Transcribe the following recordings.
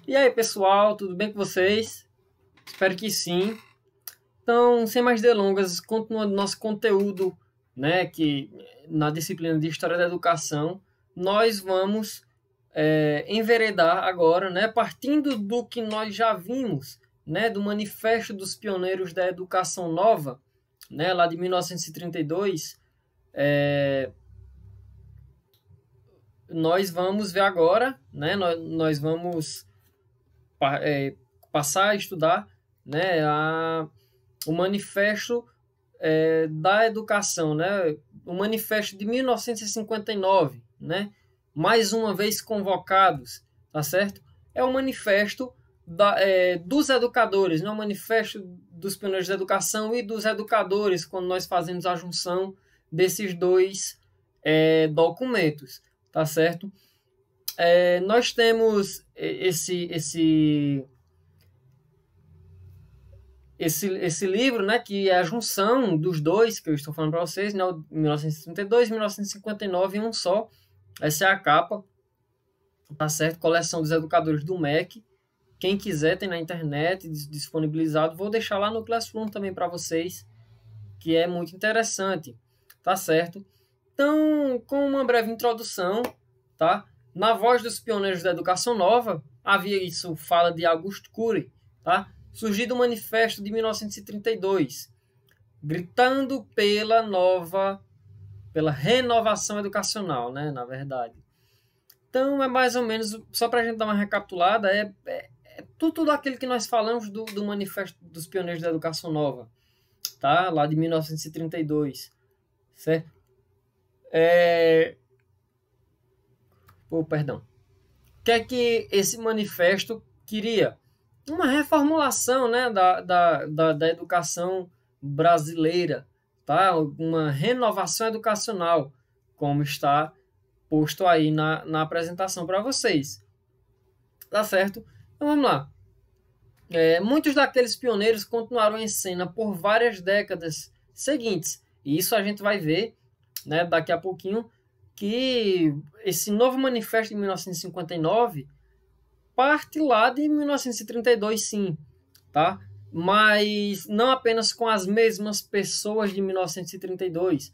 E aí, pessoal, tudo bem com vocês? Espero que sim. Então, sem mais delongas, continuando nosso conteúdo, né, que na disciplina de História da Educação, nós vamos enveredar agora, né, partindo do que nós já vimos, né, do Manifesto dos Pioneiros da Educação Nova, né, lá de 1932, nós vamos ver agora, né, nós vamos passar a estudar, né, o Manifesto da Educação, né, o Manifesto de 1959, né, mais uma vez convocados, tá certo? É o Manifesto dos educadores, não é o Manifesto dos Pioneiros da Educação e dos educadores, quando nós fazemos a junção desses dois documentos, tá certo? Nós temos esse livro, né, que é a junção dos dois que eu estou falando para vocês, né, 1932 e 1959 em um só. Essa é a capa, tá certo? Coleção dos educadores do MEC. Quem quiser tem na internet disponibilizado. Vou deixar lá no Classroom também para vocês, que é muito interessante, tá certo? Então, com uma breve introdução, tá? Na voz dos pioneiros da educação nova, havia isso, fala de Auguste Cury, tá? Surgido o Manifesto de 1932, gritando pela renovação educacional, né, na verdade. Então, é mais ou menos, só para a gente dar uma recapitulada, tudo aquilo que nós falamos do Manifesto dos Pioneiros da Educação Nova, tá? Lá de 1932, certo? Perdão. O que é que esse manifesto queria? Uma reformulação, né, da educação brasileira, tá? Uma renovação educacional, como está posto aí na apresentação para vocês. Tá certo? Então vamos lá. Muitos daqueles pioneiros continuaram em cena por várias décadas seguintes. E isso a gente vai ver, né, daqui a pouquinho, que esse novo manifesto de 1959 parte lá de 1932, sim, tá? Mas não apenas com as mesmas pessoas de 1932.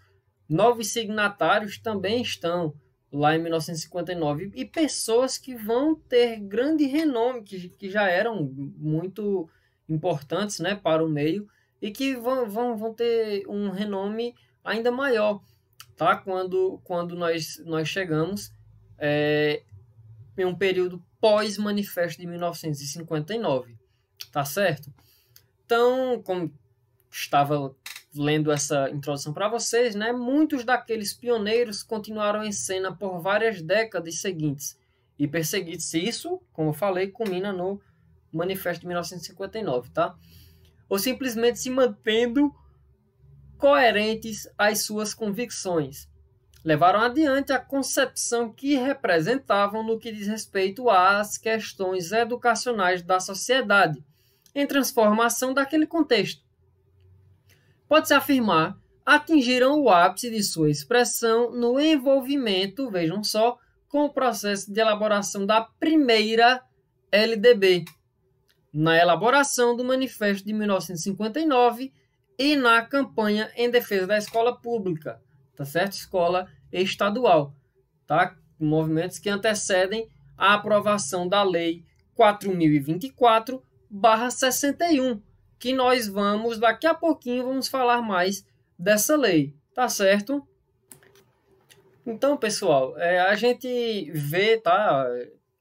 Novos signatários também estão lá em 1959 e pessoas que vão ter grande renome, que já eram muito importantes, né, para o meio e que vão ter um renome ainda maior, tá? Quando nós chegamos em um período pós-manifesto de 1959, tá certo? Então, como estava lendo essa introdução para vocês, né, muitos daqueles pioneiros continuaram em cena por várias décadas seguintes e perseguidos. Isso, como eu falei, culmina no manifesto de 1959, tá? Ou simplesmente se mantendo coerentes às suas convicções. Levaram adiante a concepção que representavam no que diz respeito às questões educacionais da sociedade, em transformação daquele contexto. Pode-se afirmar, atingiram o ápice de sua expressão no envolvimento, vejam só, com o processo de elaboração da primeira LDB, na elaboração do Manifesto de 1959 e na campanha em defesa da escola pública, tá certo? Escola estadual, tá? Movimentos que antecedem a aprovação da Lei 4.024/61, que nós daqui a pouquinho, vamos falar mais dessa lei, tá certo? Então, pessoal, a gente vê, tá,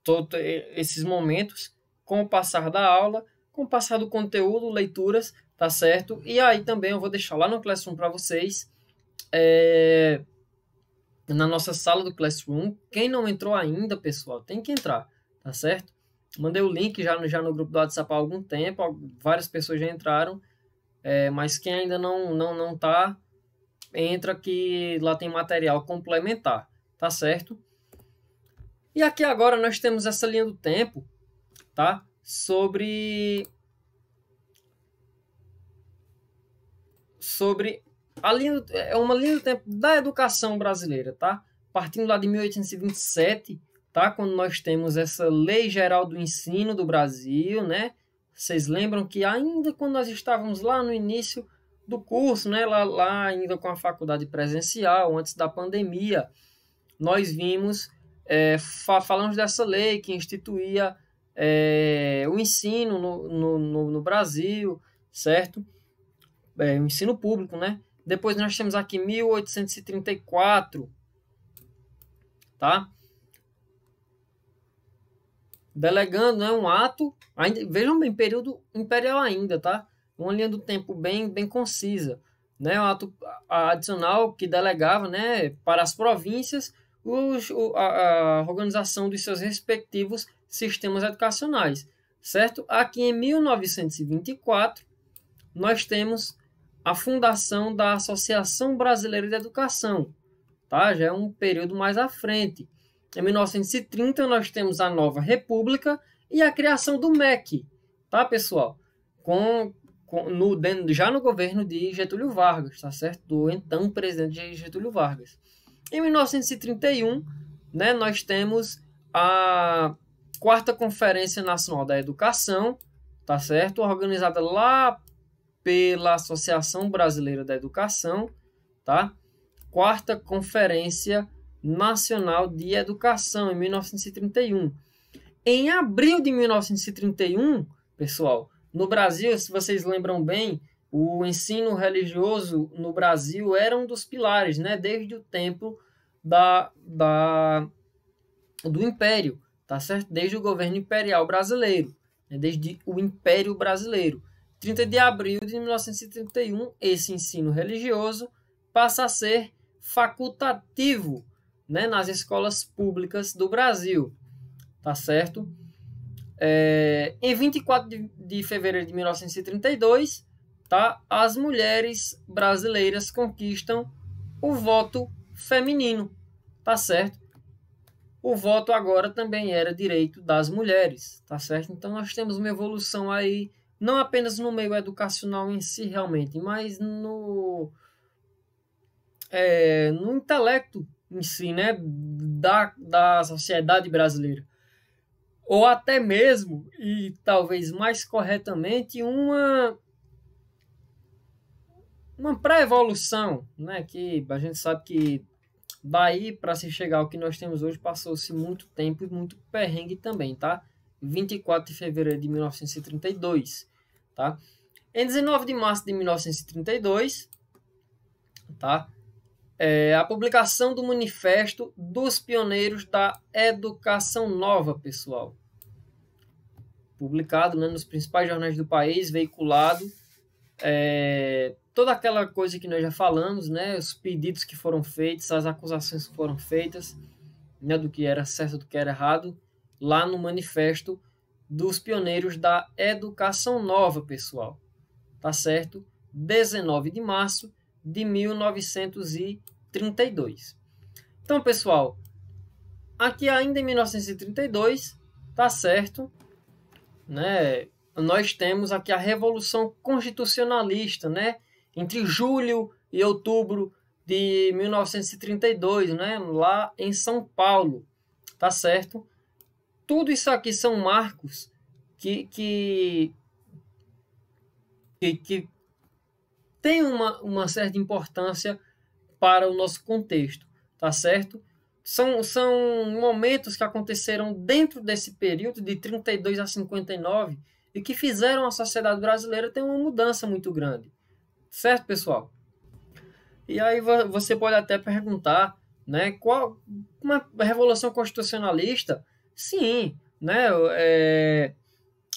todos esses momentos com o passar da aula, com o passar do conteúdo, leituras, tá certo? E aí também eu vou deixar lá no Classroom para vocês, na nossa sala do Classroom. Quem não entrou ainda, pessoal, tem que entrar, tá certo? Mandei o link já no grupo do WhatsApp há algum tempo, várias pessoas já entraram, mas quem ainda não tá, entra que lá tem material complementar, tá certo? E aqui agora nós temos essa linha do tempo, tá? Sobre uma linha do tempo da educação brasileira, tá? Partindo lá de 1827, tá? Quando nós temos essa Lei Geral do Ensino do Brasil, né? Vocês lembram que ainda quando nós estávamos lá no início do curso, né? Lá ainda com a faculdade presencial, antes da pandemia, nós vimos, falamos dessa lei que instituía o ensino no Brasil, certo? O ensino público, né? Depois nós temos aqui 1834, tá? Delegando, né, um ato, ainda, vejam bem, período imperial ainda, tá? Uma linha do tempo bem concisa, né? Um ato adicional que delegava, né, para as províncias a organização dos seus respectivos sistemas educacionais, certo? Aqui em 1924, nós temos a fundação da Associação Brasileira de Educação, tá? Já é um período mais à frente. Em 1930, nós temos a Nova República e a criação do MEC, tá, pessoal? Já no governo de Getúlio Vargas, tá certo? Do então presidente Getúlio Vargas. Em 1931, né, nós temos a Quarta Conferência Nacional da Educação, tá certo? Organizada lá pela Associação Brasileira da Educação, tá? Quarta Conferência Nacional de Educação, em 1931. Em abril de 1931, pessoal, no Brasil, se vocês lembram bem, o ensino religioso no Brasil era um dos pilares, né? Desde o tempo do Império, tá certo? Desde o governo imperial brasileiro, né? Desde o Império Brasileiro. 30 de abril de 1931, esse ensino religioso passa a ser facultativo, né, nas escolas públicas do Brasil, tá certo? Em 24 de fevereiro de 1932, tá, as mulheres brasileiras conquistam o voto feminino, tá certo? O voto agora também era direito das mulheres, tá certo? Então nós temos uma evolução aí, não apenas no meio educacional em si realmente, mas no intelecto em si, né, da sociedade brasileira. Ou até mesmo, e talvez mais corretamente, uma pré-evolução, né, que a gente sabe que daí para se chegar ao que nós temos hoje passou-se muito tempo e muito perrengue também, tá? 24 de fevereiro de 1932, tá? Em 19 de março de 1932, tá? A publicação do Manifesto dos Pioneiros da Educação Nova, pessoal. Publicado, né, nos principais jornais do país, veiculado. Toda aquela coisa que nós já falamos, né, os pedidos que foram feitos, as acusações que foram feitas, né, do que era certo, do que era errado, lá no Manifesto dos Pioneiros da Educação Nova, pessoal. Tá certo? 19 de março de 1932. Então, pessoal, aqui ainda em 1932, tá certo, né? Nós temos aqui a Revolução Constitucionalista, né? Entre julho e outubro de 1932, né? Lá em São Paulo, tá certo? Tudo isso aqui são marcos que tem uma certa importância para o nosso contexto, tá certo? São momentos que aconteceram dentro desse período de 32 a 59 e que fizeram a sociedade brasileira ter uma mudança muito grande, certo, pessoal? E aí você pode até perguntar, né, qual uma revolução constitucionalista? Sim, né,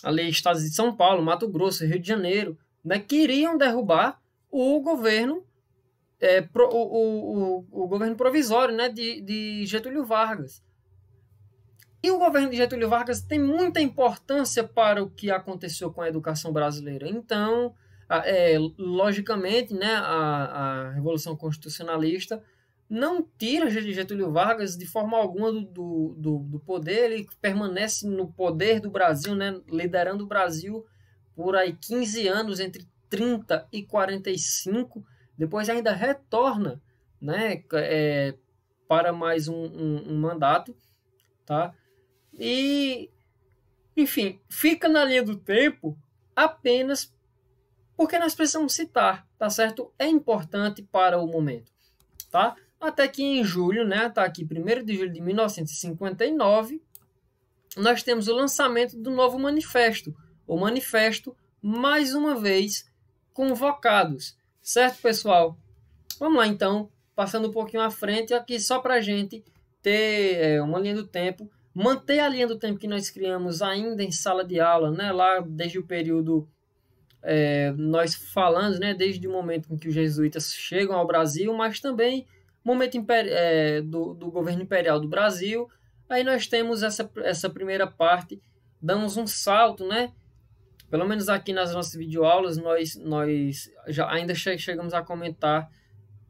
ali estados de São Paulo, Mato Grosso, Rio de Janeiro, né, queriam derrubar o governo o governo provisório, né, de Getúlio Vargas. E o governo de Getúlio Vargas tem muita importância para o que aconteceu com a educação brasileira. Então, logicamente, né, a Revolução Constitucionalista não tira Getúlio Vargas de forma alguma do poder. Ele permanece no poder do Brasil, né, liderando o Brasil por aí 15 anos, entre 30 e 45. Depois ainda retorna, né, para mais um mandato, tá? E, enfim, fica na linha do tempo apenas porque nós precisamos citar, tá certo? É importante para o momento, tá? Até que em julho, né, tá aqui 1º de julho de 1959, nós temos o lançamento do novo manifesto, o manifesto, mais uma vez, convocados, certo, pessoal? Vamos lá, então, passando um pouquinho à frente, aqui só para a gente ter uma linha do tempo, manter a linha do tempo que nós criamos ainda em sala de aula, né, lá desde o período, nós falamos, né, desde o momento em que os jesuítas chegam ao Brasil, mas também momento do governo imperial do Brasil. Aí nós temos essa primeira parte, damos um salto, né? Pelo menos aqui nas nossas videoaulas, nós já ainda chegamos a comentar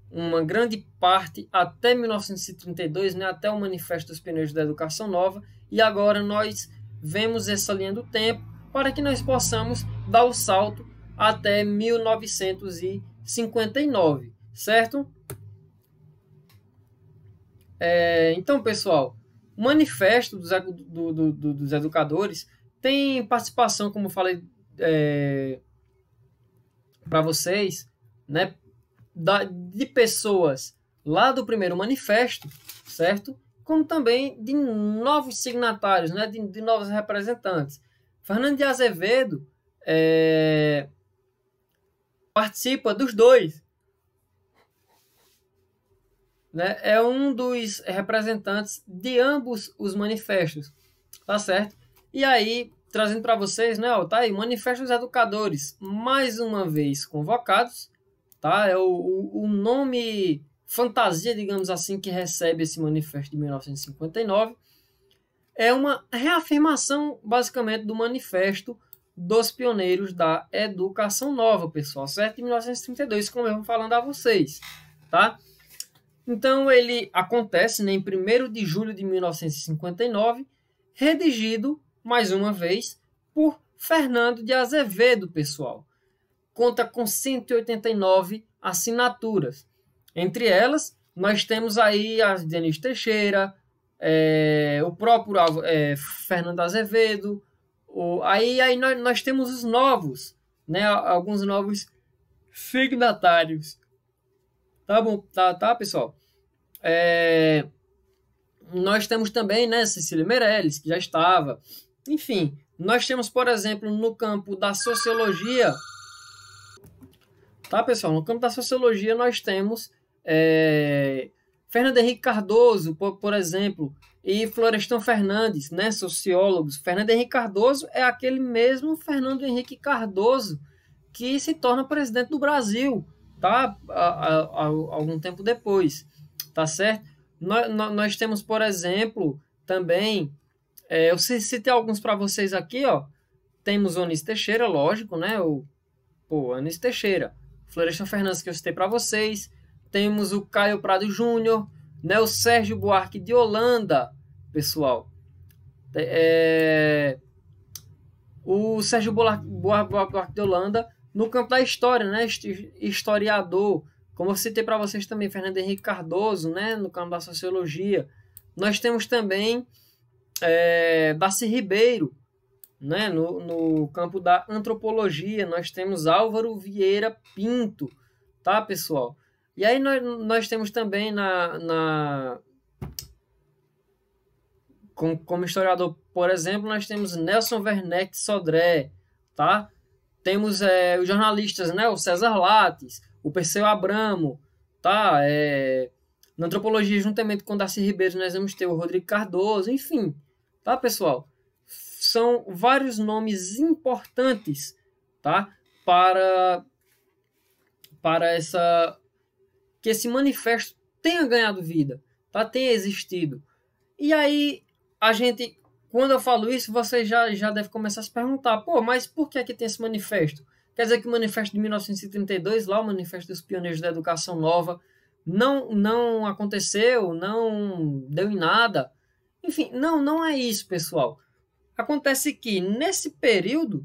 uma grande parte até 1932, né? Até o Manifesto dos Pioneiros da Educação Nova, e agora nós vemos essa linha do tempo para que nós possamos dar o salto até 1959, certo? Então, pessoal, o Manifesto dos Educadores tem participação, como eu falei para vocês, né, de pessoas lá do primeiro manifesto, certo? Como também de novos signatários, né, de novos representantes. Fernando de Azevedo participa dos dois, né? É um dos representantes de ambos os manifestos, tá certo? E aí, trazendo para vocês, né, ó, tá aí, Manifesto dos Educadores, mais uma vez convocados, tá? É o nome fantasia, digamos assim, que recebe esse manifesto de 1959. É uma reafirmação, basicamente, do manifesto dos pioneiros da educação nova, pessoal, certo? De 1932, como eu vou falando a vocês, tá? Então, ele acontece, né, em 1º de julho de 1959, redigido, mais uma vez, por Fernando de Azevedo, pessoal. Conta com 189 assinaturas. Entre elas, nós temos aí a Denis Teixeira, o próprio Fernando Azevedo. Aí nós temos os novos, né, alguns novos signatários. Tá bom, tá, pessoal? Nós temos também, né, Cecília Meirelles, que já estava. Enfim, nós temos, por exemplo, no campo da sociologia, tá, pessoal? No campo da sociologia nós temos Fernando Henrique Cardoso, por exemplo, e Florestan Fernandes, né, sociólogos. Fernando Henrique Cardoso é aquele mesmo Fernando Henrique Cardoso que se torna presidente do Brasil, tá? Algum tempo depois, tá certo? Nós temos, por exemplo, também, eu citei alguns para vocês aqui, ó. Temos o Anísio Teixeira, lógico, né? Anísio Teixeira. Florestan Fernandes, que eu citei para vocês. Temos o Caio Prado Júnior, né? O Sérgio Buarque de Holanda, pessoal. O Sérgio Buarque de Holanda, no campo da história, né? Historiador. Como eu citei para vocês também, Fernando Henrique Cardoso, né? No campo da sociologia. Nós temos também Darcy Ribeiro, né? No campo da antropologia. Nós temos Álvaro Vieira Pinto, tá, pessoal? E aí nós temos também como historiador, por exemplo, nós temos Nelson Werneck Sodré, tá? Temos os jornalistas, né? O César Lattes, o Perseu Abramo, tá? Na antropologia, juntamente com Darcy Ribeiro, nós vamos ter o Rodrigo Cardoso, enfim, tá, pessoal? São vários nomes importantes, tá? Para que esse manifesto tenha ganhado vida, tá? Tenha existido. E aí, quando eu falo isso, você já deve começar a se perguntar, pô, mas por que tem esse manifesto? Quer dizer que o manifesto de 1932, lá o Manifesto dos Pioneiros da Educação Nova, não aconteceu, não deu em nada. Enfim, não é isso, pessoal. Acontece que nesse período,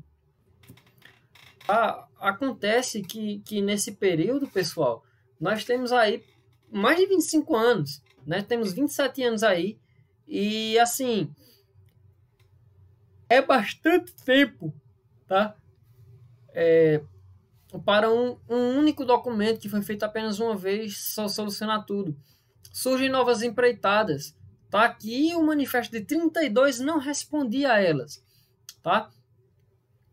nesse período, pessoal, nós temos aí mais de 25 anos, né? Temos 27 anos aí E assim, é bastante tempo, tá? Para um único documento que foi feito apenas uma vez só solucionar tudo. Surgem novas empreitadas, tá? Que o manifesto de 32 não respondia a elas, tá?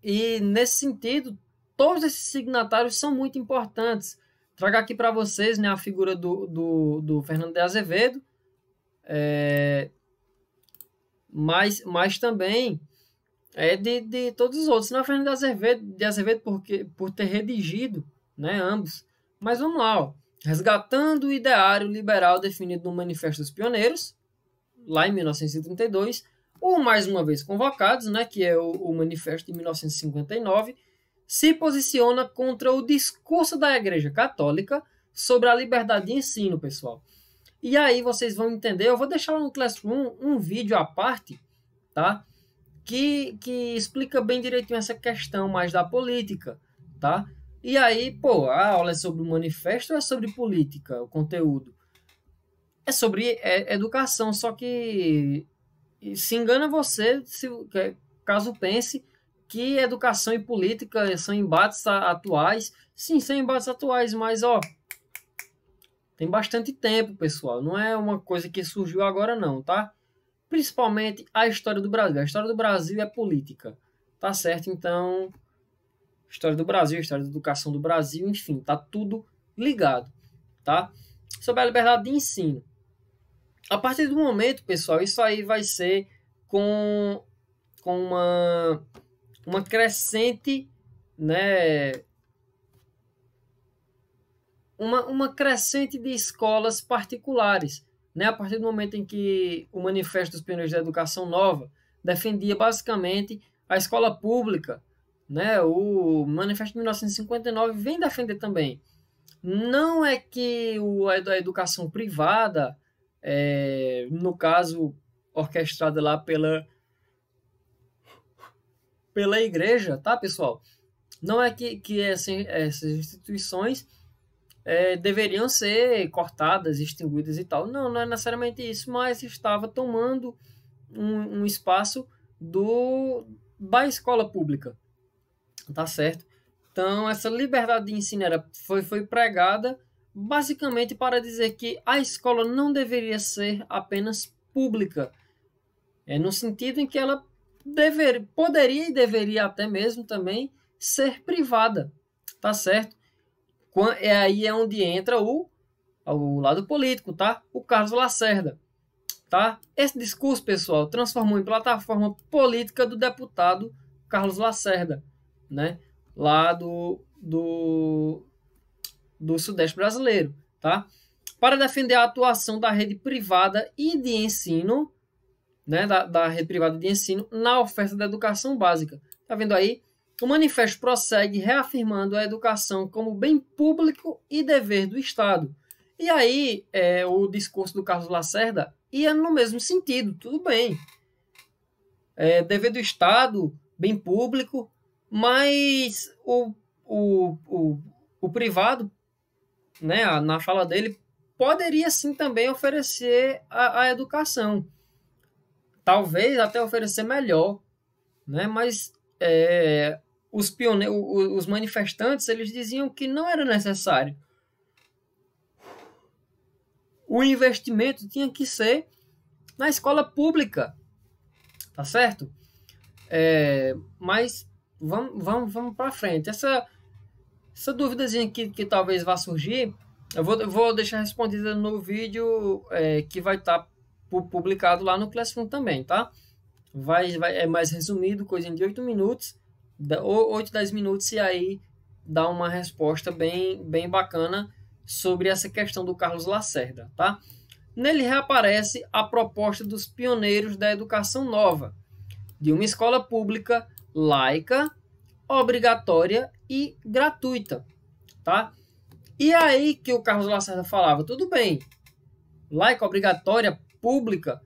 E nesse sentido, todos esses signatários são muito importantes. Trago aqui para vocês, né, a figura do Fernando de Azevedo, mas também de todos os outros. Não é Fernando de Azevedo por ter redigido, né, ambos. Mas vamos lá, ó. Resgatando o ideário liberal definido no Manifesto dos Pioneiros, lá em 1932, ou mais uma vez convocados, né, que é o Manifesto de 1959, se posiciona contra o discurso da Igreja Católica sobre a liberdade de ensino, pessoal. E aí vocês vão entender, eu vou deixar lá no Classroom um vídeo à parte, tá? Que explica bem direitinho essa questão mais da política, tá? E aí, pô, a aula é sobre o manifesto ou é sobre política, o conteúdo? É sobre educação, só que se engana você caso pense que educação e política são embates atuais. Sim, são embates atuais, mas ó, tem bastante tempo, pessoal. Não é uma coisa que surgiu agora não, tá? Principalmente a história do Brasil. A história do Brasil é política, tá certo? Então, história do Brasil, história da educação do Brasil, enfim, tá tudo ligado, tá? Sobre a liberdade de ensino. A partir do momento, pessoal, isso aí vai ser com uma crescente, né, uma crescente de escolas particulares, né, a partir do momento em que o Manifesto dos Pioneiros da Educação Nova defendia basicamente a escola pública, né, o Manifesto de 1959 vem defender também. Não é que a educação privada, no caso orquestrada lá pela igreja, tá, pessoal? Não é que essas instituições deveriam ser cortadas, extinguidas e tal. Não é necessariamente isso, mas estava tomando um espaço da escola pública, tá certo? Então, essa liberdade de ensino foi pregada basicamente para dizer que a escola não deveria ser apenas pública, no sentido em que ela poderia e deveria até mesmo também ser privada, tá certo? Aí é onde entra o lado político, tá? O Carlos Lacerda, tá? Esse discurso, pessoal, transformou em plataforma política do deputado Carlos Lacerda, né? Lá do Sudeste brasileiro, tá? Para defender a atuação da rede privada e de ensino, né, da rede privada de ensino na oferta da educação básica. Tá vendo aí? O manifesto prossegue reafirmando a educação como bem público e dever do Estado. E aí, o discurso do Carlos Lacerda ia no mesmo sentido, tudo bem. Dever do Estado, bem público, mas o privado, né, na fala dele, poderia sim também oferecer a educação. Talvez até oferecer melhor, né? Mas os manifestantes, eles diziam que não era necessário. O investimento tinha que ser na escola pública, tá certo? Mas vamos para frente. Essa duvidazinha que talvez vá surgir, eu vou deixar respondida no vídeo que vai estar publicado lá no Classroom também, tá? É mais resumido, coisinha de 8 minutos, 8, 10 minutos, e aí dá uma resposta bem bacana sobre essa questão do Carlos Lacerda, tá? Nele reaparece a proposta dos pioneiros da educação nova, de uma escola pública laica, obrigatória e gratuita, tá? E aí que o Carlos Lacerda falava, tudo bem, laica, obrigatória, pública,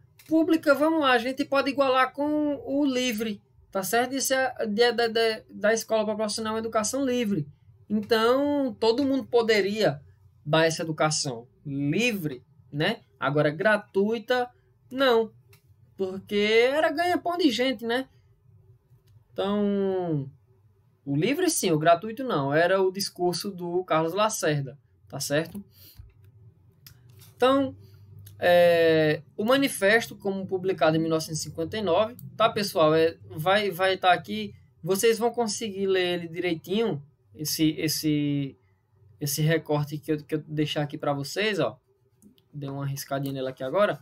vamos lá, a gente pode igualar com o livre, tá certo? Isso da escola proporcionar uma educação livre. Então, todo mundo poderia dar essa educação livre, né? Agora, gratuita, não. porque era ganha-pão de gente, né? Então, o livre sim, o gratuito não. Era o discurso do Carlos Lacerda, tá certo? Então, o manifesto, como publicado em 1959, tá, pessoal? Vai estar aqui. Vocês vão conseguir ler ele direitinho, esse recorte que eu deixar aqui para vocês, ó. Dei uma riscadinha nele aqui agora.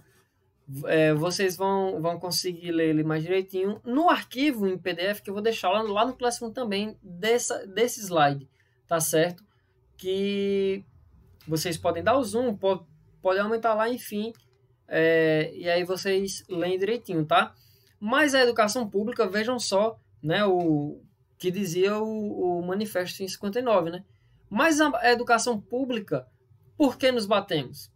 Vocês vão conseguir ler ele mais direitinho no arquivo em PDF, que eu vou deixar lá no Classroom também, desse slide, tá certo? Que vocês podem dar o zoom, pode aumentar lá, enfim, e aí vocês leem direitinho, tá? Mas a educação pública, vejam só, né, o que dizia o manifesto em 59, né? Mas a educação pública, por que nos batemos?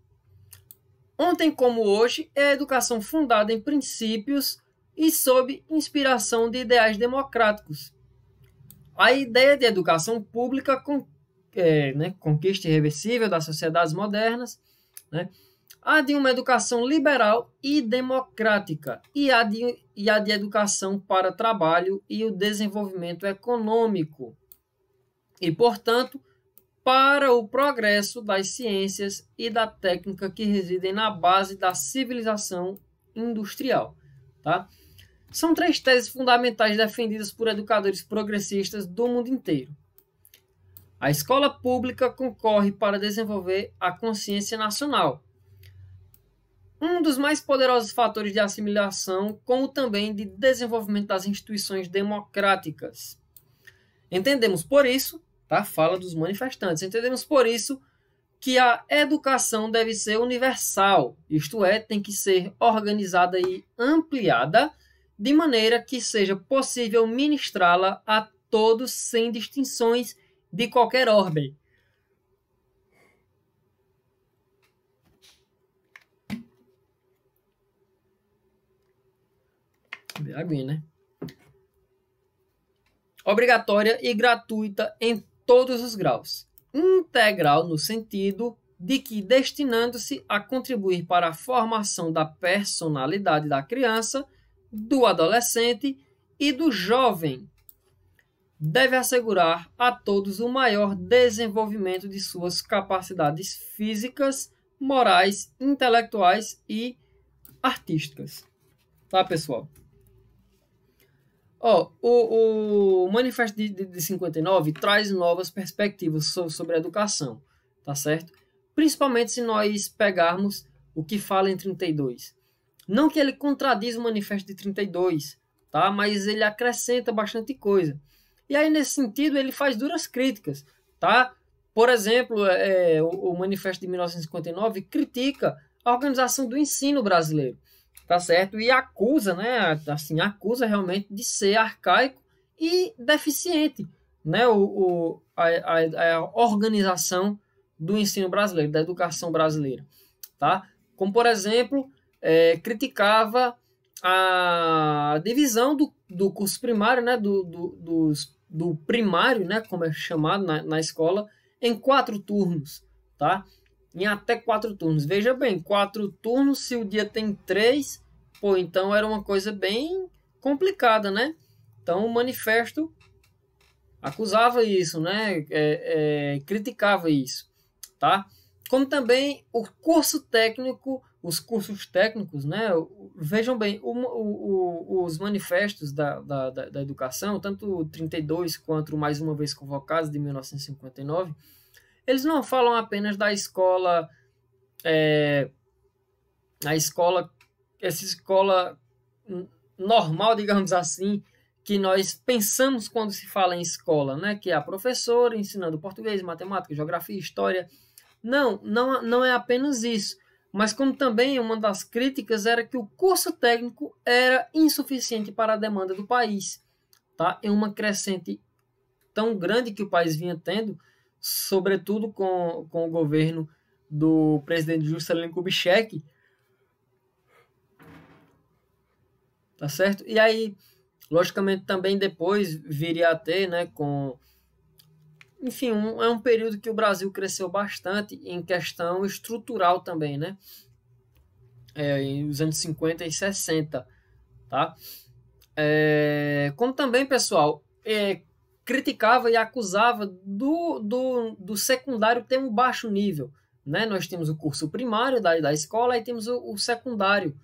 Ontem como hoje, é a educação fundada em princípios e sob inspiração de ideais democráticos. A ideia de educação pública conquista irreversível das sociedades modernas, né? A de uma educação liberal e democrática e a de educação para trabalho e o desenvolvimento econômico. E, portanto, para o progresso das ciências e da técnica que residem na base da civilização industrial. Tá? São 3 teses fundamentais defendidas por educadores progressistas do mundo inteiro. A escola pública concorre para desenvolver a consciência nacional, um dos mais poderosos fatores de assimilação, como também de desenvolvimento das instituições democráticas. Entendemos por isso, tá? Fala dos manifestantes, entendemos por isso que a educação deve ser universal, isto é, tem que ser organizada e ampliada de maneira que seja possível ministrá-la a todos sem distinções de qualquer ordem. Aguinha, né? Obrigatória e gratuita em todos os graus. Integral no sentido de que, destinando-se a contribuir para a formação da personalidade da criança, do adolescente e do jovem, deve assegurar a todos o maior desenvolvimento de suas capacidades físicas, morais, intelectuais e artísticas. Tá, pessoal? O Manifesto de 59 traz novas perspectivas sobre a educação, tá certo? Principalmente se nós pegarmos o que fala em 32. Não que ele contradiz o Manifesto de 32, tá? Mas ele acrescenta bastante coisa. E aí, nesse sentido, ele faz duras críticas, tá? Por exemplo, o Manifesto de 1959 critica a organização do ensino brasileiro, tá certo? E acusa, né? Assim, acusa realmente de ser arcaico e deficiente, né? A organização do ensino brasileiro, da educação brasileira, tá? Como, por exemplo, criticava a divisão do curso primário, né? Do primário, né? Como é chamado na escola, em 4 turnos, tá? Em até 4 turnos. Veja bem, 4 turnos, se o dia tem 3, pô, então era uma coisa bem complicada, né? Então o manifesto acusava isso, né? Criticava isso, tá? Como também o curso técnico, os cursos técnicos, né? Vejam bem, os manifestos da educação, tanto o 32 quanto o mais uma vez convocados de 1959, eles não falam apenas da escola, essa escola normal, digamos assim, que nós pensamos quando se fala em escola, né? Que é a professora ensinando português, matemática, geografia, história. Não é apenas isso, mas como também uma das críticas era que o curso técnico era insuficiente para a demanda do país, tá? Em uma crescente tão grande que o país vinha tendo, sobretudo com o governo do presidente Juscelino Kubitschek, tá certo? E aí, logicamente, também depois viria a ter, né, enfim, é um período que o Brasil cresceu bastante em questão estrutural também, né? nos anos 50 e 60, tá? Como também, pessoal, criticava e acusava do secundário ter um baixo nível, né? Nós temos o curso primário da escola e temos o secundário.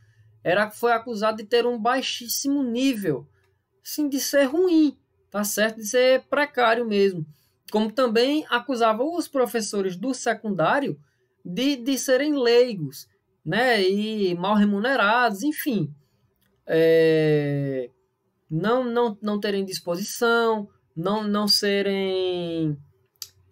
Foi acusado de ter um baixíssimo nível, sim, de ser ruim, tá certo? De ser precário mesmo. Como também acusava os professores do secundário de serem leigos, né? E mal remunerados, enfim. Não terem disposição, não serem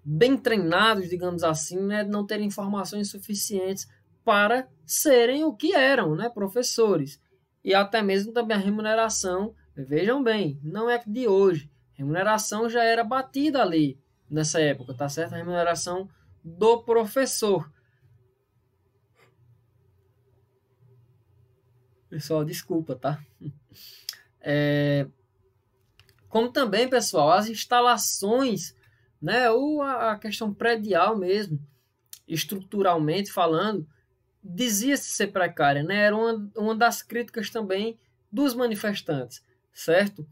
bem treinados, digamos assim, né? Não terem informações suficientes para serem o que eram, né? Professores. E até mesmo também a remuneração, vejam bem, não é de hoje. A remuneração já era batida ali nessa época, tá certo? A remuneração do professor. Pessoal, desculpa, tá? Como também, pessoal, as instalações, né, ou a questão predial mesmo, estruturalmente falando, dizia-se ser precária, né? Era uma das críticas também dos manifestantes, certo?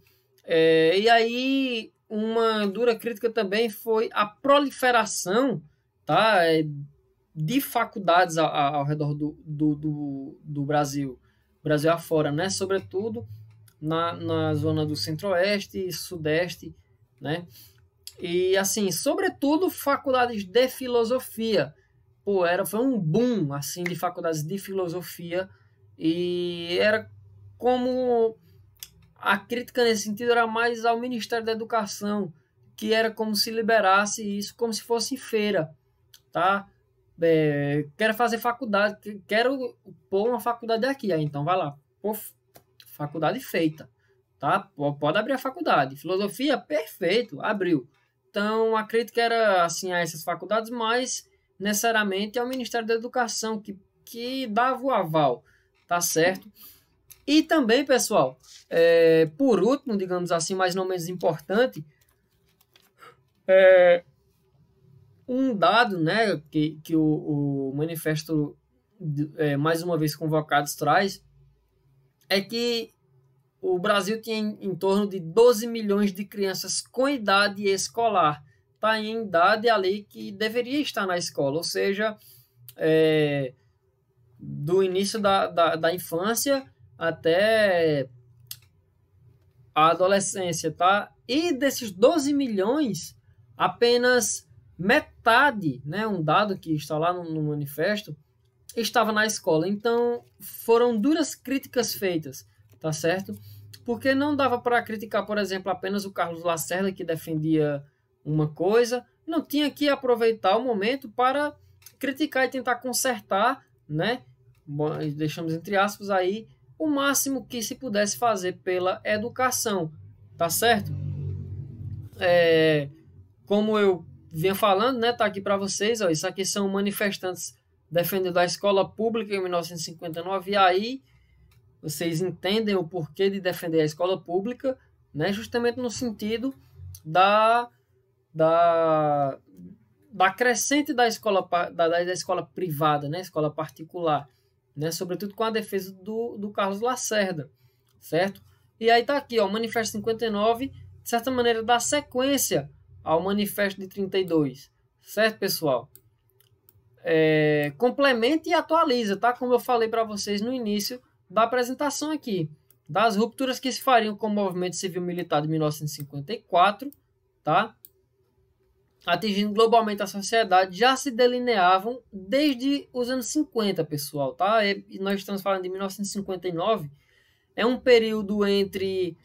E aí, uma dura crítica também foi a proliferação, tá, de faculdades ao redor do Brasil, Brasil afora, né? Sobretudo na zona do centro-oeste e sudeste, né? E assim, sobretudo faculdades de filosofia. Pô, foi um boom assim de faculdades de filosofia e era como a crítica nesse sentido era mais ao Ministério da Educação, que era como se liberasse isso como se fosse feira, tá? Quero fazer faculdade, quero pôr uma faculdade aqui, aí então vai lá, pô, faculdade feita, tá? Pode abrir a faculdade. Filosofia, perfeito, abriu. Então, a crítica era assim a essas faculdades, mas necessariamente ao Ministério da Educação, que dava o aval, tá certo? E também, pessoal, por último, digamos assim, mas não menos importante, um dado, né, que o manifesto, mais uma vez convocados, traz, é que o Brasil tinha em torno de 12 milhões de crianças com idade escolar, tá em idade ali que deveria estar na escola, ou seja, do início da infância até a adolescência, tá? E desses 12 milhões, apenas metade, né, um dado que está lá no manifesto, estava na escola. Então, foram duras críticas feitas, tá certo? Porque não dava para criticar, por exemplo, apenas o Carlos Lacerda, que defendia uma coisa, não tinha que aproveitar o momento para criticar e tentar consertar, né? Bom, deixamos entre aspas aí, o máximo que se pudesse fazer pela educação, tá certo? Como eu vinha falando, né, tá aqui para vocês, ó, isso aqui são manifestantes defendendo a escola pública em 1959, e aí vocês entendem o porquê de defender a escola pública, né, justamente no sentido da crescente da escola privada, né, escola particular, né, sobretudo com a defesa do Carlos Lacerda, certo? E aí tá aqui, ó, o Manifesto 59, de certa maneira, dá sequência ao Manifesto de 32, certo, pessoal? Complementa e atualiza, tá? Como eu falei para vocês no início da apresentação aqui, das rupturas que se fariam com o movimento civil-militar de 1954, tá? Atingindo globalmente a sociedade, já se delineavam desde os anos 50, pessoal, tá? E nós estamos falando de 1959, é um período entre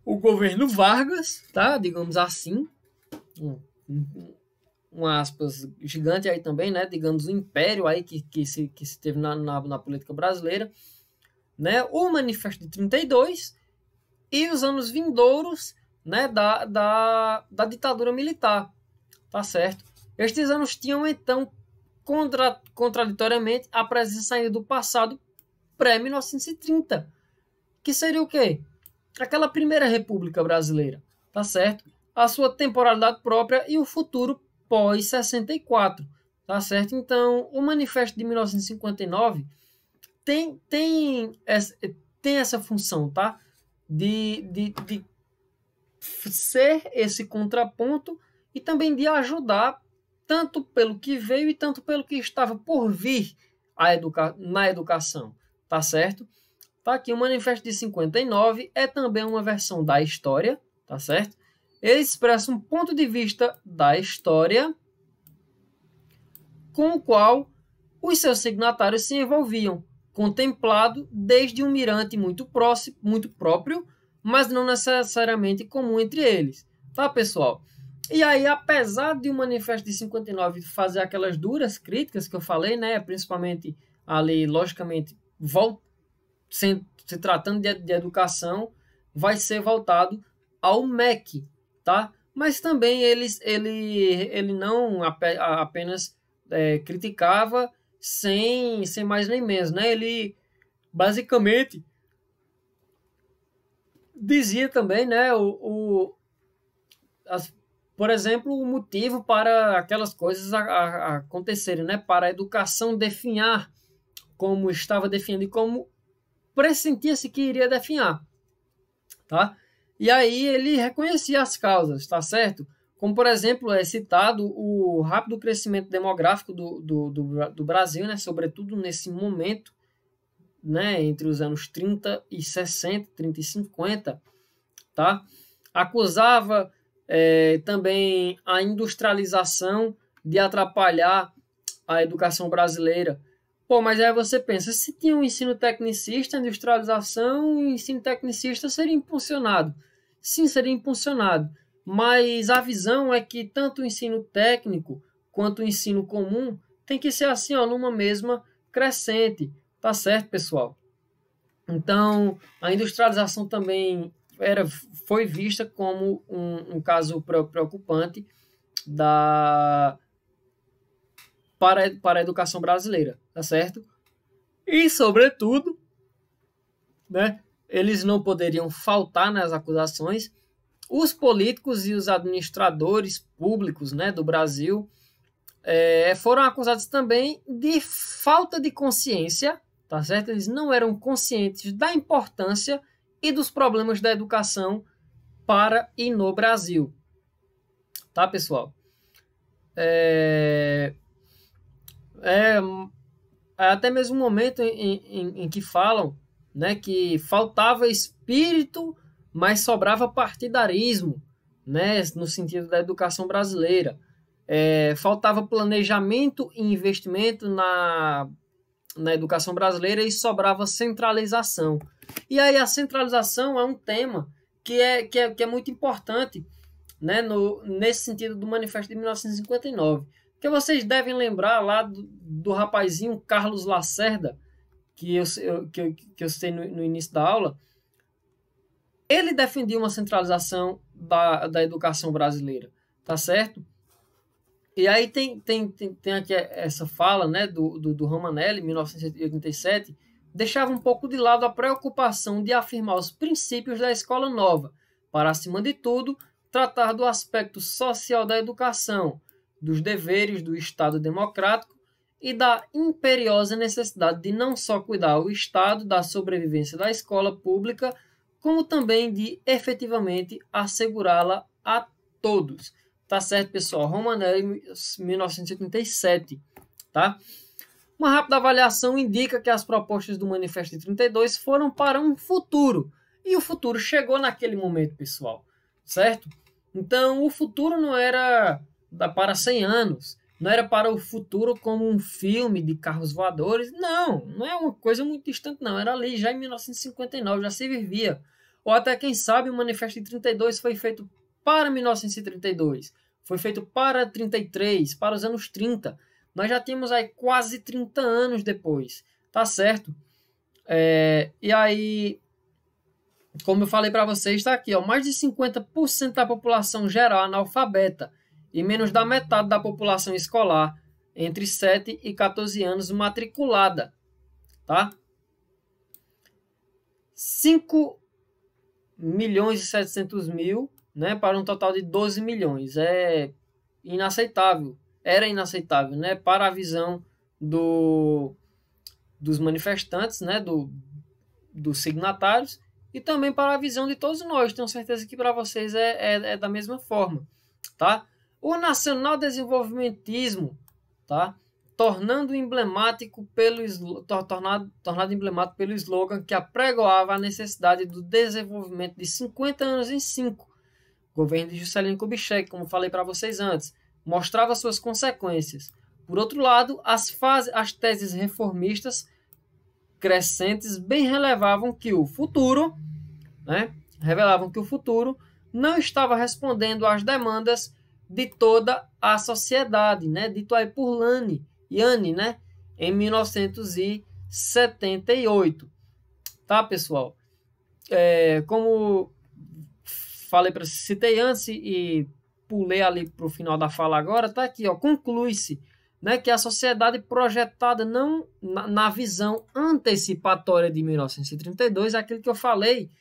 o governo Vargas, tá? Digamos assim, um aspas gigante aí também, né? Digamos, o império aí que se teve na política brasileira, né? O Manifesto de 32 e os anos vindouros, né, da ditadura militar, tá certo? Estes anos tinham, então, contraditoriamente, a presença ainda do passado pré-1930, que seria o quê? Aquela primeira república brasileira, tá certo? A sua temporalidade própria e o futuro pós-64, tá certo? Então, o Manifesto de 1959 tem essa função, tá? De ser esse contraponto e também de ajudar tanto pelo que veio e tanto pelo que estava por vir na educação, tá certo? Tá aqui o Manifesto de 59 é também uma versão da história, tá certo? Ele expressa um ponto de vista da história com o qual os seus signatários se envolviam, contemplado desde um mirante muito próximo, muito próprio, mas não necessariamente comum entre eles. Tá, pessoal? E aí, apesar de o Manifesto de 59 fazer aquelas duras críticas que eu falei, né, principalmente ali, logicamente, se tratando de educação, vai ser voltado ao MEC, tá? Mas também ele não apenas criticava sem mais nem menos, né? Ele basicamente dizia também, né, por exemplo, o motivo para aquelas coisas acontecerem, né? Para a educação definhar como estava definhando e como pressentia-se que iria definhar, tá? E aí ele reconhecia as causas, tá certo? Como, por exemplo, é citado o rápido crescimento demográfico do Brasil, né? Sobretudo nesse momento, né? Entre os anos 30 e 60, 30 e 50, tá? Acusava também a industrialização de atrapalhar a educação brasileira. Pô, mas aí você pensa, se tinha um ensino tecnicista, industrialização, o ensino tecnicista seria impulsionado. Sim, seria impulsionado. Mas a visão é que tanto o ensino técnico quanto o ensino comum tem que ser assim, ó, numa mesma crescente. Tá certo, pessoal? Então, a industrialização também foi vista como um caso preocupante para a educação brasileira, tá certo? E, sobretudo, né, eles não poderiam faltar nas acusações. Os políticos e os administradores públicos, né, do Brasil foram acusados também de falta de consciência, tá certo? Eles não eram conscientes da importância e dos problemas da educação para e no Brasil. Tá, pessoal? Até mesmo um momento em que falam, né, que faltava espírito, mas sobrava partidarismo, né, no sentido da educação brasileira. Faltava planejamento e investimento na educação brasileira e sobrava centralização. E aí a centralização é um tema que é muito importante, né, nesse sentido do Manifesto de 1959. Porque vocês devem lembrar lá do rapazinho Carlos Lacerda, que eu citei no início da aula. Ele defendia uma centralização da educação brasileira, tá certo? E aí tem aqui essa fala, né, do Romanelli, em 1987, deixava um pouco de lado a preocupação de afirmar os princípios da escola nova, para, acima de tudo, tratar do aspecto social da educação, dos deveres do Estado democrático e da imperiosa necessidade de não só cuidar o Estado da sobrevivência da escola pública, como também de efetivamente assegurá-la a todos. Tá certo, pessoal? Romanelli, 1987, tá? Uma rápida avaliação indica que as propostas do Manifesto de 32 foram para um futuro. E o futuro chegou naquele momento, pessoal. Certo? Então, o futuro não era para 100 anos. Não era para o futuro como um filme de carros voadores. Não é uma coisa muito distante, não. Era ali, já em 1959, já se vivia. Ou até, quem sabe, o Manifesto de 32 foi feito para 1932. Foi feito para 33, para os anos 30. Nós já temos aí quase 30 anos depois. Tá certo? E aí, como eu falei para vocês, está aqui, ó, mais de 50% da população geral analfabeta e menos da metade da população escolar entre 7 e 14 anos matriculada. Tá? 5 milhões e 700 mil, né, para um total de 12 milhões. É inaceitável era inaceitável, né, para a visão dos manifestantes, né, dos signatários, e também para a visão de todos nós. Tenho certeza que para vocês é da mesma forma, tá? O nacional-desenvolvimentismo, tá? Tornado emblemático pelo slogan que apregoava a necessidade do desenvolvimento de 50 anos em 5. Governo de Juscelino Kubitschek, como falei para vocês antes, mostrava suas consequências. Por outro lado, as teses reformistas crescentes bem revelavam que o futuro não estava respondendo às demandas de toda a sociedade, né? Dito aí por Yanni, né? Em 1978. Tá, pessoal? Como citei antes e pulei ali para o final da fala agora, tá aqui, ó, conclui-se, né, que a sociedade projetada não na visão antecipatória de 1932, aquilo que eu falei,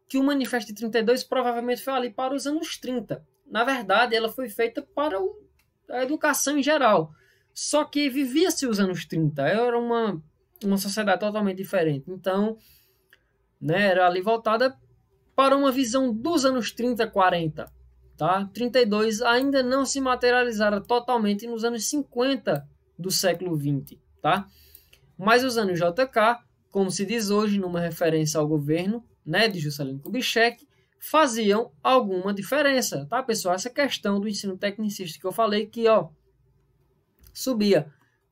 que o Manifesto de 32 provavelmente foi ali para os anos 30. Na verdade, ela foi feita para a educação em geral. Só que vivia-se os anos 30, era uma sociedade totalmente diferente. Então, né, era ali voltada para uma visão dos anos 30, 40. Tá? 32 ainda não se materializara totalmente nos anos 50 do século 20. Tá? Mas os anos JK, como se diz hoje, numa referência ao governo, né, de Juscelino Kubitschek, faziam alguma diferença. Tá, pessoal? Essa questão do ensino tecnicista que eu falei que subia.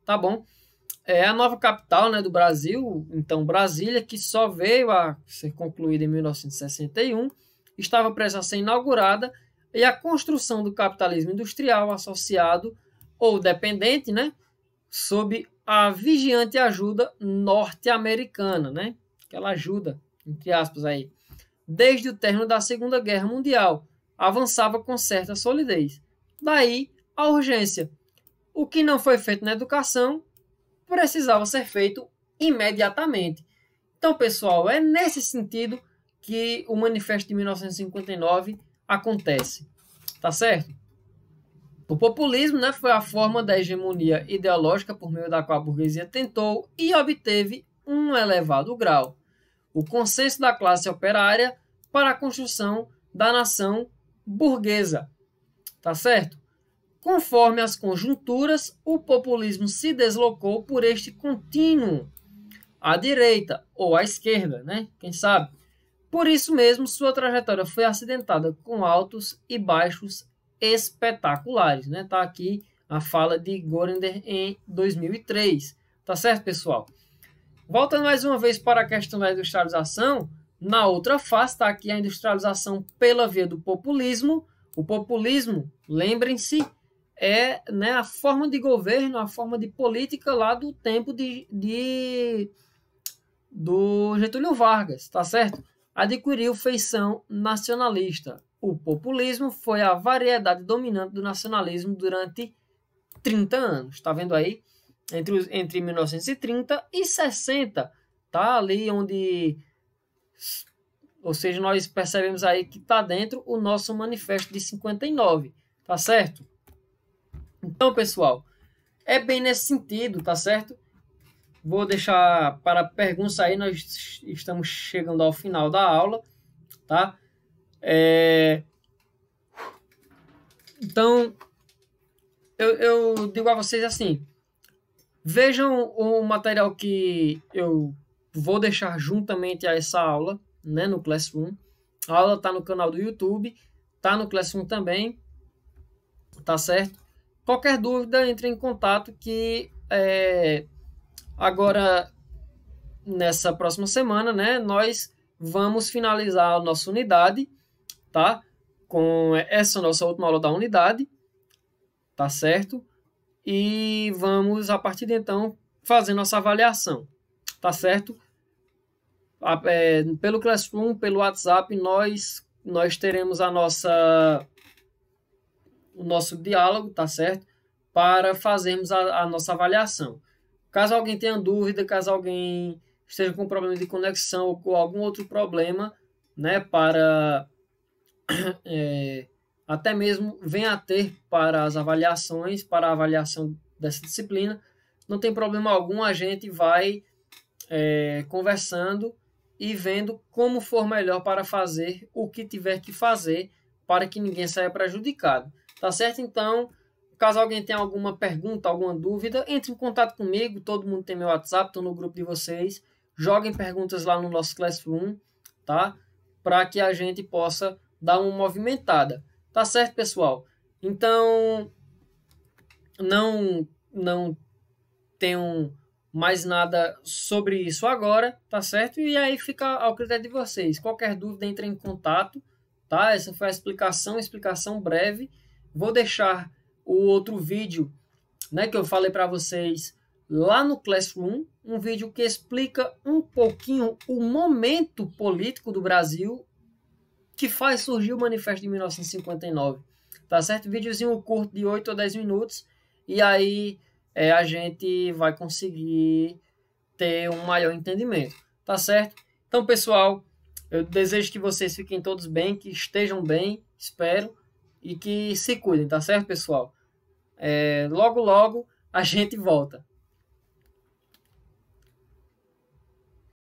Tá bom? É a nova capital, né, do Brasil, então Brasília, que só veio a ser concluída em 1961, estava prestes a ser inaugurada, e a construção do capitalismo industrial associado ou dependente, né, sob a vigiante ajuda norte-americana, né, aquela ajuda, entre aspas, aí, desde o término da Segunda Guerra Mundial, avançava com certa solidez. Daí a urgência. O que não foi feito na educação precisava ser feito imediatamente. Então, pessoal, é nesse sentido que o Manifesto de 1959 acontece. Tá certo? O populismo, né, foi a forma da hegemonia ideológica por meio da qual a burguesia tentou e obteve um elevado grau. O consenso da classe operária para a construção da nação burguesa. Tá certo? Conforme as conjunturas, o populismo se deslocou por este contínuo à direita ou à esquerda, né? Quem sabe? Por isso mesmo, sua trajetória foi acidentada com altos e baixos espetaculares, né? Tá aqui a fala de Görender em 2003. Tá certo, pessoal? Voltando mais uma vez para a questão da industrialização, na outra face está aqui a industrialização pela via do populismo. O populismo, lembrem-se, é, né, a forma de governo, a forma de política lá do tempo do Getúlio Vargas, tá certo? Adquiriu feição nacionalista. O populismo foi a variedade dominante do nacionalismo durante 30 anos. Tá vendo aí? Entre 1930 e 60, tá ali onde... Ou seja, nós percebemos aí que está dentro o nosso manifesto de 59, tá certo? Então, pessoal, é bem nesse sentido, tá certo? Vou deixar para perguntas aí, nós estamos chegando ao final da aula, tá? Então, eu digo a vocês assim, vejam o material que eu vou deixar juntamente a essa aula, né, no Classroom. A aula está no canal do YouTube, está no Classroom também, tá certo? Qualquer dúvida, entre em contato que agora, nessa próxima semana, né, nós vamos finalizar a nossa unidade, tá? Com essa nossa última aula da unidade, tá certo? E vamos, a partir de então, fazer nossa avaliação, tá certo? Pelo Classroom, pelo WhatsApp, nós teremos o nosso diálogo, tá certo? Para fazermos a nossa avaliação. Caso alguém tenha dúvida, caso alguém esteja com problema de conexão ou com algum outro problema, né, para até mesmo venha a ter para as avaliações, para a avaliação dessa disciplina, não tem problema algum, a gente vai conversando e vendo como for melhor para fazer o que tiver que fazer para que ninguém saia prejudicado. Tá certo? Então, caso alguém tenha alguma pergunta, alguma dúvida, entre em contato comigo, todo mundo tem meu WhatsApp, estou no grupo de vocês, joguem perguntas lá no nosso Classroom, tá? Para que a gente possa dar uma movimentada. Tá certo, pessoal? Então, não tenho mais nada sobre isso agora, tá certo? E aí fica ao critério de vocês. Qualquer dúvida, entre em contato, tá? Essa foi a explicação breve. Vou deixar o outro vídeo, né, que eu falei para vocês lá no Classroom, um vídeo que explica um pouquinho o momento político do Brasil que faz surgir o Manifesto de 1959, tá certo? Videozinho curto de 8 ou 10 minutos, e aí a gente vai conseguir ter um maior entendimento, tá certo? Então, pessoal, eu desejo que vocês fiquem todos bem, que estejam bem, espero, e que se cuidem, tá certo, pessoal? Logo, logo a gente volta.